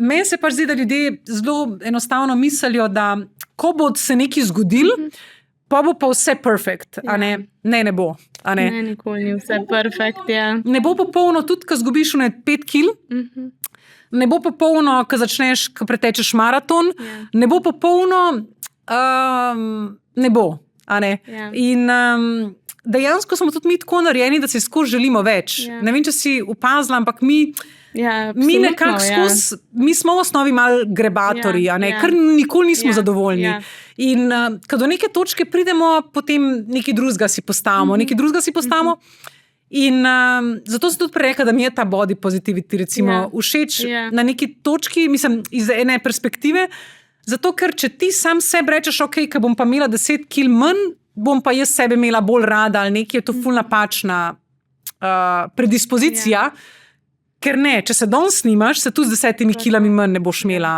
meni se pač zdi, da ljudje zelo enostavno mislijo, da ko bo se nekaj zgodilo, pa bo pa vse perfekt, a ne? Ne bo. A ne? Ne, nikoli ni vse perfekt, ja. Ne bo popolno, tudi ko zgubiš 5 kil, ne bo popolno, ko začneš, ko pretečeš maraton, ne bo popolno, ne bo, a ne? In dejansko smo tudi mi tako narejeni, da si skozi želimo več. Ne vem, če si opazila, ampak mi nekako skozi, mi smo v osnovi malo grebatorji, a ne? Ker nikoli nismo zadovoljni. In ko do neke točke pridemo, potem nekaj drugega si postavimo, in zato sem tudi rekla, da mi je ta body positivity recimo všeč na neki točki, mislim, iz ene perspektive, zato ker če ti sam sebi rečeš, ok, ko bom pa imela 10 kil manj, bom pa jaz sebe imela bolj rada ali nekaj, je to ful napačna predispozicija, ker ne, če se danes snimaš, se tudi z 10 kilami manj ne boš imela.